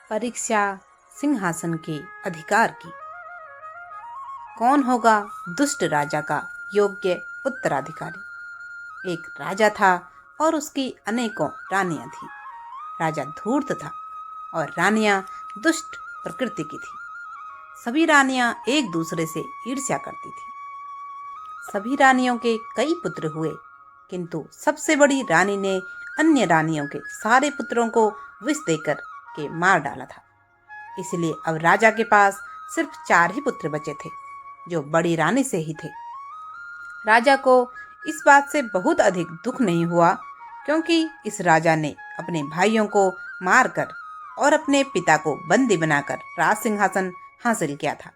परीक्षा सिंहासन के अधिकार की। कौन होगा दुष्ट राजा का योग्य उत्तराधिकारी। एक राजा था और उसकी अनेकों रानियां थी। राजा धूर्त था और रानियां दुष्ट प्रकृति की थी। सभी रानियां एक दूसरे से ईर्ष्या करती थी। सभी रानियों के कई पुत्र हुए, किंतु सबसे बड़ी रानी ने अन्य रानियों के सारे पुत्रों को विष देकर के मार डाला था। इसलिए अब राजा के पास सिर्फ 4 ही पुत्र बचे थे, जो बड़ी रानी से ही थे। राजा को इस बात से बहुत अधिक दुख नहीं हुआ, क्योंकि इस राजा ने अपने भाइयों को मारकर और अपने पिता को बंदी बनाकर राज सिंहासन हासिल किया था।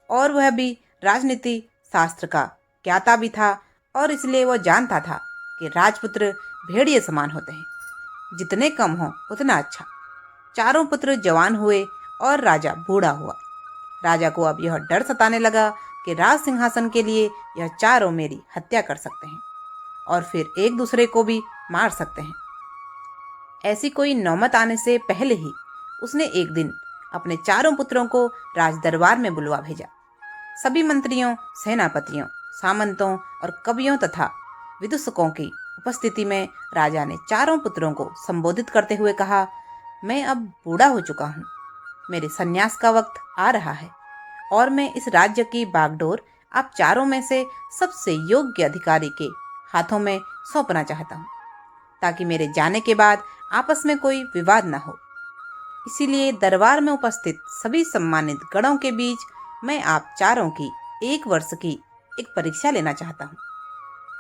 और वह भी राजनीति शास्त्र का ज्ञाता भी था, और इसलिए वह जानता था कि राजपुत्र भेड़िए समान होते हैं, जितने कम हो उतना अच्छा। 4 पुत्र जवान हुए और राजा बूढ़ा हुआ। राजा को अब यह डर सताने लगा कि राज सिंहासन के लिए यह 4 मेरी हत्या कर सकते हैं और फिर एक दूसरे को भी मार सकते हैं। ऐसी कोई नौबत आने से पहले ही उसने एक दिन अपने 4 पुत्रों को राज दरबार में बुलवा भेजा। सभी मंत्रियों, सेनापतियों, सामंतों और कवियों तथा विदूषकों की उपस्थिति में राजा ने 4 पुत्रों को संबोधित करते हुए कहा, मैं अब बूढ़ा हो चुका हूँ। मेरे संन्यास का वक्त आ रहा है और मैं इस राज्य की बागडोर आप 4 में से सबसे योग्य अधिकारी के हाथों में सौंपना चाहता हूँ, ताकि मेरे जाने के बाद आपस में कोई विवाद न हो। इसीलिए दरबार में उपस्थित सभी सम्मानित गणों के बीच मैं आप 4 की 1 वर्ष की एक परीक्षा लेना चाहता हूँ।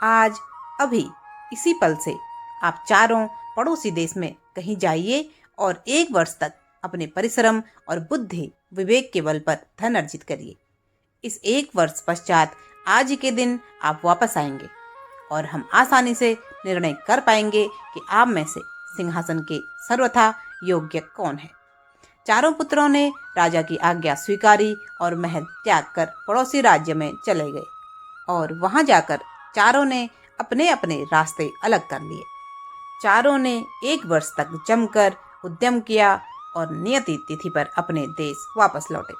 आज अभी इसी पल से आप 4 पड़ोसी देश में कहीं जाइए और 1 वर्ष तक अपने परिश्रम और बुद्धि विवेक के बल पर धन अर्जित करिए। इस 1 वर्ष पश्चात आज ही के दिन आप वापस आएंगे और हम आसानी से निर्णय कर पाएंगे कि आप में से सिंहासन के सर्वथा योग्य कौन है। 4 पुत्रों ने राजा की आज्ञा स्वीकारी और महल त्याग कर पड़ोसी राज्य में चले गए, और वहां जाकर 4 ने अपने अपने रास्ते अलग कर लिए। 4 ने 1 वर्ष तक जमकर उद्यम किया और नियति तिथि पर अपने देश वापस लौटे।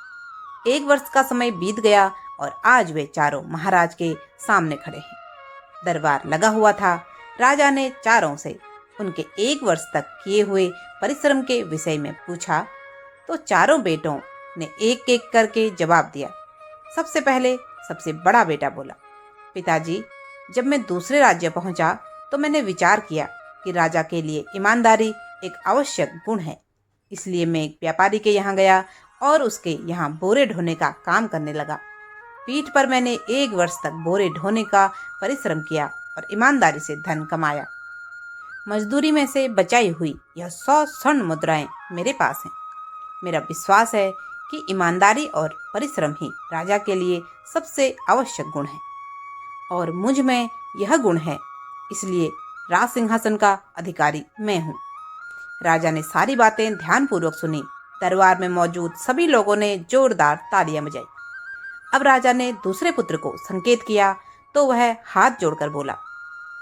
1 वर्ष का समय बीत गया और आज वे 4 महाराज के सामने खड़े हैं। दरबार लगा हुआ था। राजा ने 4 से उनके 1 वर्ष तक किए हुए परिश्रम के विषय में पूछा, तो 4 बेटों ने एक एक करके जवाब दिया। सबसे पहले सबसे बड़ा बेटा बोला, पिताजी, जब मैं दूसरे राज्य पहुंचा तो मैंने विचार किया कि राजा के लिए ईमानदारी एक आवश्यक गुण है। इसलिए मैं एक व्यापारी के यहाँ गया और उसके यहाँ बोरे ढोने का काम करने लगा। पीठ पर मैंने 1 वर्ष तक बोरे ढोने का परिश्रम किया और ईमानदारी से धन कमाया। मजदूरी में से बचाई हुई यह 100 स्वर्ण मुद्राएं मेरे पास हैं। मेरा विश्वास है कि ईमानदारी और परिश्रम ही राजा के लिए सबसे आवश्यक गुण है, और मुझ में यह गुण है, इसलिए राज सिंहासन का अधिकारी मैं हूँ। राजा ने सारी बातें ध्यानपूर्वक सुनी। दरबार में मौजूद सभी लोगों ने जोरदार तालियां बजाई। अब राजा ने दूसरे पुत्र को संकेत किया तो वह हाथ जोड़कर बोला,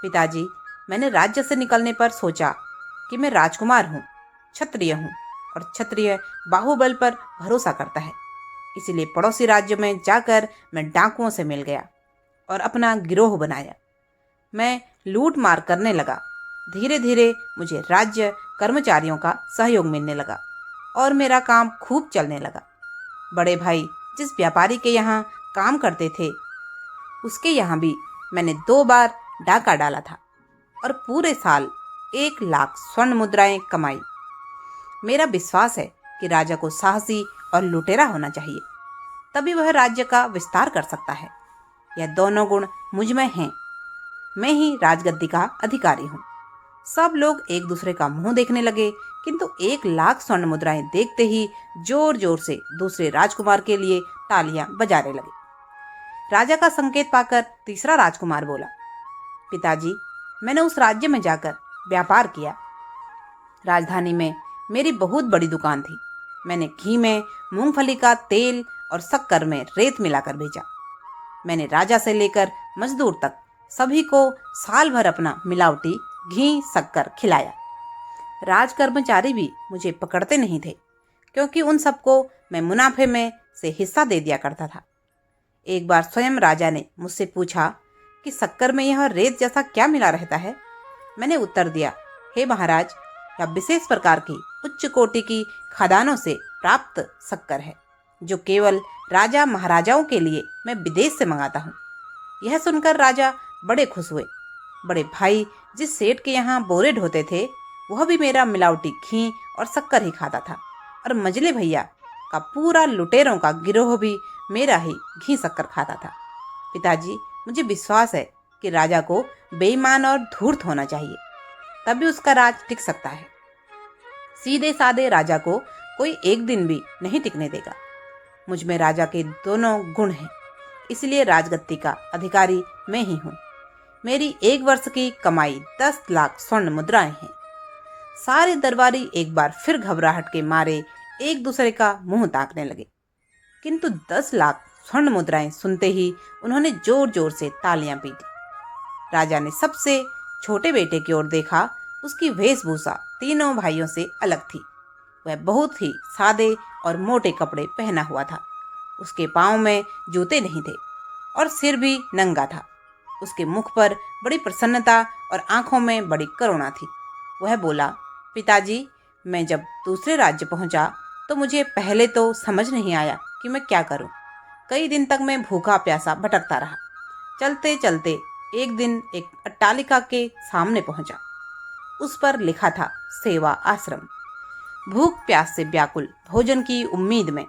पिताजी, मैंने राज्य से निकलने पर सोचा कि मैं राजकुमार हूँ, क्षत्रिय हूँ, और क्षत्रिय बाहुबल पर भरोसा करता है। इसलिए पड़ोसी राज्य में जाकर मैं डाकुओं से मिल गया और अपना गिरोह बनाया। मैं लूट मार करने लगा। धीरे धीरे मुझे राज्य कर्मचारियों का सहयोग मिलने लगा और मेरा काम खूब चलने लगा। बड़े भाई जिस व्यापारी के यहाँ काम करते थे, उसके यहाँ भी मैंने 2 बार डाका डाला था और पूरे साल 1 लाख स्वर्ण मुद्राएं कमाई। मेरा विश्वास है कि राजा को साहसी और लुटेरा होना चाहिए, तभी वह राज्य का विस्तार कर सकता है। यह दोनों गुण मुझ में हैं। मैं ही राजगद्दी का अधिकारी हूँ। सब लोग एक दूसरे का मुंह देखने लगे, किंतु 1 लाख स्वर्ण मुद्राएं देखते ही जोर जोर से दूसरे राजकुमार के लिए तालियां बजाने लगे। राजा का संकेत पाकर तीसरा राजकुमार बोला, पिताजी, मैंने उस राज्य में जाकर व्यापार किया। राजधानी में मेरी बहुत बड़ी दुकान थी। मैंने घी में मूंगफली का तेल और शक्कर में रेत मिलाकर भेजा। मैंने राजा से लेकर मजदूर तक सभी को साल भर अपना मिलावटी घी शक्कर खिलाया। राज कर्मचारी भी मुझे पकड़ते नहीं थे, क्योंकि उन सबको मैं मुनाफे में से हिस्सा दे दिया करता था। एक बार स्वयं राजा ने मुझसे पूछा कि शक्कर में यह रेत जैसा क्या मिला रहता है। मैंने उत्तर दिया, हे महाराज, यह विशेष प्रकार की उच्च कोटि की खदानों से प्राप्त शक्कर है, जो केवल राजा महाराजाओं के लिए मैं विदेश से मंगाता हूँ। यह सुनकर राजा बड़े खुश हुए। बड़े भाई जिस सेठ के यहाँ बोरे ढोते थे, वह भी मेरा मिलावटी घी और शक्कर ही खाता था, और मजले भैया का पूरा लुटेरों का गिरोह भी मेरा ही घी शक्कर खाता था। पिताजी, मुझे विश्वास है कि राजा को बेईमान और धूर्त होना चाहिए, तभी उसका राज टिक सकता है। सीधे साधे राजा को कोई एक दिन भी नहीं टिकने देगा। मुझ में राजा के दोनों गुण हैं, इसलिए राजगद्दी का अधिकारी मैं ही हूँ। मेरी 1 वर्ष की कमाई 10 लाख स्वर्ण मुद्राएं हैं। सारे दरबारी एक बार फिर घबराहट के मारे एक दूसरे का मुंह ताकने लगे, किंतु 10 लाख स्वर्ण मुद्राएं सुनते ही उन्होंने जोर जोर से तालियां पीटी। राजा ने सबसे छोटे बेटे की ओर देखा। उसकी वेशभूषा तीनों भाइयों से अलग थी। वह बहुत ही सादे और मोटे कपड़े पहना हुआ था। उसके पांव में जूते नहीं थे और सिर भी नंगा था। उसके मुख पर बड़ी प्रसन्नता और आंखों में बड़ी करुणा थी। वह बोला, पिताजी, मैं जब दूसरे राज्य पहुंचा तो मुझे पहले तो समझ नहीं आया कि मैं क्या करूं। कई दिन तक मैं भूखा प्यासा भटकता रहा। चलते चलते एक दिन एक अट्टालिका के सामने पहुंचा। उस पर लिखा था सेवा आश्रम। भूख प्यास से व्याकुल भोजन की उम्मीद में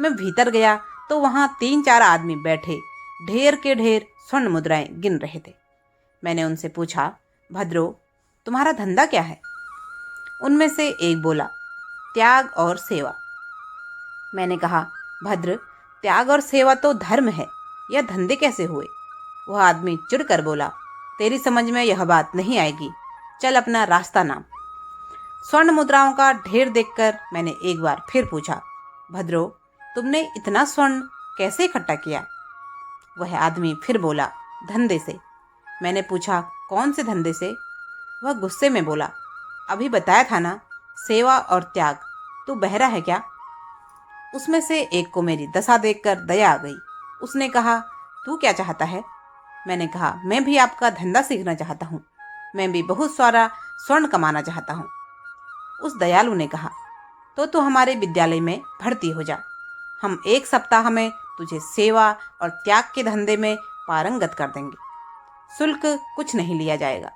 मैं भीतर गया तो वहां 3-4 आदमी बैठे ढेर के ढेर स्वर्ण मुद्राएं गिन रहे थे। मैंने उनसे पूछा, भद्रो, तुम्हारा धंधा क्या है? उनमें से एक बोला, त्याग और सेवा। मैंने कहा, भद्र, त्याग और सेवा तो धर्म है, यह धंधे कैसे हुए? वह आदमी चिढ़कर बोला, तेरी समझ में यह बात नहीं आएगी, चल अपना रास्ता नाम। स्वर्ण मुद्राओं का ढेर देखकर मैंने एक बार फिर पूछा, भद्रो, तुमने इतना स्वर्ण कैसे इकट्ठा किया? वह आदमी फिर बोला, धंधे से। मैंने पूछा, कौन से धंधे से? वह गुस्से में बोला, अभी बताया था ना, सेवा और त्याग। तू बहरा है क्या? उसमें से एक को मेरी दशा देखकर दया आ गई। उसने कहा, तू क्या चाहता है? मैंने कहा, मैं भी आपका धंधा सीखना चाहता हूँ। मैं भी बहुत सारा स्वर्ण कमाना चाहता हूँ। उस दयालु ने कहा, तो तू हमारे विद्यालय में भर्ती हो जा। हम 1 सप्ताह में तुझे सेवा और त्याग के धंधे में पारंगत कर देंगे। शुल्क कुछ नहीं लिया जाएगा,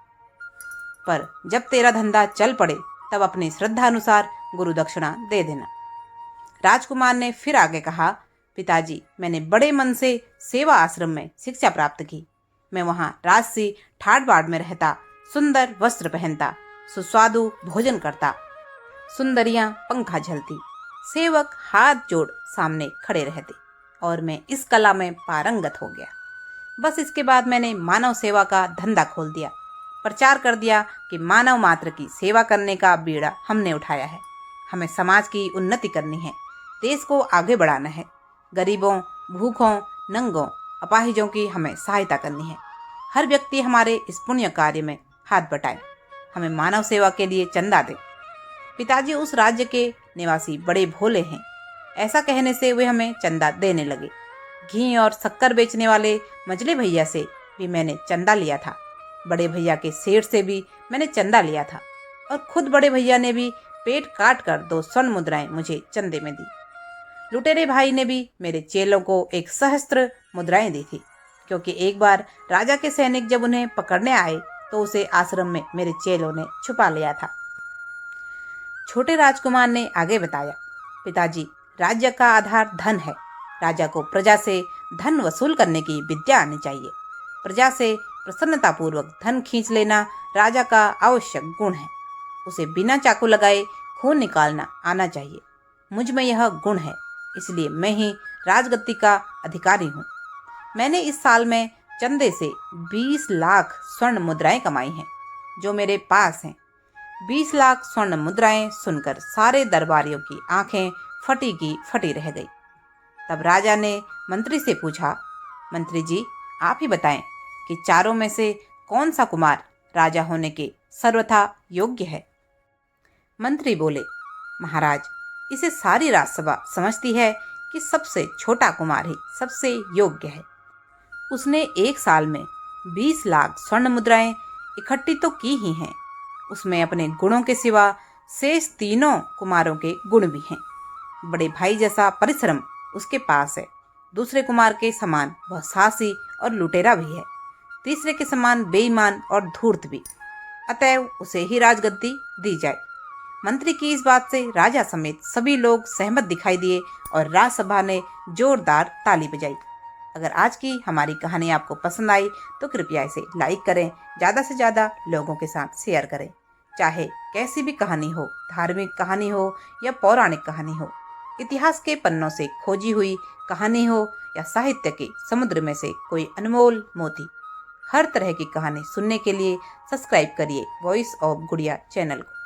पर जब तेरा धंधा चल पड़े तब अपनी श्रद्धा अनुसार गुरु दक्षिणा दे देना। राजकुमार ने फिर आगे कहा, पिताजी, मैंने बड़े मन से सेवा आश्रम में शिक्षा प्राप्त की। मैं वहाँ राजसी ठाट बाट में रहता, सुंदर वस्त्र पहनता, सुस्वादु भोजन करता, सुंदरियां पंखा झलती, सेवक हाथ जोड़ सामने खड़े रहते, और मैं इस कला में पारंगत हो गया। बस इसके बाद मैंने मानव सेवा का धंधा खोल दिया। प्रचार कर दिया कि मानव मात्र की सेवा करने का बीड़ा हमने उठाया है। हमें समाज की उन्नति करनी है, देश को आगे बढ़ाना है। गरीबों, भूखों, नंगों, अपाहिजों की हमें सहायता करनी है। हर व्यक्ति हमारे इस पुण्य कार्य में हाथ बटाए, हमें मानव सेवा के लिए चंदा दे। पिताजी, उस राज्य के निवासी बड़े भोले हैं। ऐसा कहने से वे हमें चंदा देने लगे। घी और शक्कर बेचने वाले मजले भैया से भी मैंने चंदा लिया था। बड़े भैया के सेठ से भी मैंने चंदा लिया था, और खुद बड़े भैया ने भी पेट काट कर 2 स्वर्ण मुद्राएं मुझे चंदे में दी। लुटेरे भाई ने भी मेरे चेलों को 1 सहस्त्र मुद्राएं दी थी, क्योंकि एक बार राजा के सैनिक जब उन्हें पकड़ने आए तो उसे आश्रम में मेरे चेलों ने छुपा लिया था। छोटे राजकुमार ने आगे बताया, पिताजी, राज्य का आधार धन है। राजा को प्रजा से धन वसूल करने की विद्या आनी चाहिए। प्रजा से प्रसन्नतापूर्वक धन खींच लेना राजा का आवश्यक गुण है। उसे बिना चाकू लगाए खून निकालना आना चाहिए। मुझ में यह गुण है, इसलिए मैं ही राजगद्दी का अधिकारी हूँ। मैंने इस साल में चंदे से 20 लाख स्वर्ण मुद्राएं कमाई हैं, जो मेरे पास हैं। 20 लाख स्वर्ण मुद्राएं सुनकर सारे दरबारियों की आंखें फटी की फटी रह गई। तब राजा ने मंत्री से पूछा, मंत्री जी, आप ही बताएं कि चारों में से कौन सा कुमार राजा होने के सर्वथा योग्य है? मंत्री बोले, महाराज, इसे सारी राजसभा समझती है कि सबसे छोटा कुमार ही सबसे योग्य है। उसने एक साल में 20 लाख स्वर्ण मुद्राएं इकट्ठी तो की ही हैं। उसमें अपने गुणों के सिवा शेष तीनों कुमारों के गुण भी हैं। बड़े भाई जैसा परिश्रम उसके पास है। दूसरे कुमार के समान वह साहसी और लुटेरा भी है। तीसरे के समान बेईमान और धूर्त भी। अतएव उसे ही राजगद्दी दी जाए। मंत्री की इस बात से राजा समेत सभी लोग सहमत दिखाई दिए और राजसभा ने जोरदार ताली बजाई। अगर आज की हमारी कहानी आपको पसंद आई तो कृपया इसे लाइक करें, ज़्यादा से ज़्यादा लोगों के साथ शेयर करें। चाहे कैसी भी कहानी हो, धार्मिक कहानी हो या पौराणिक कहानी हो, इतिहास के पन्नों से खोजी हुई कहानी हो या साहित्य के समुद्र में से कोई अनमोल मोती, हर तरह की कहानी सुनने के लिए सब्सक्राइब करिए वॉइस ऑफ गुड़िया चैनल को।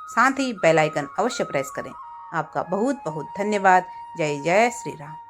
साथ ही बेल आइकन अवश्य प्रेस करें। आपका बहुत बहुत धन्यवाद। जय जय श्री राम।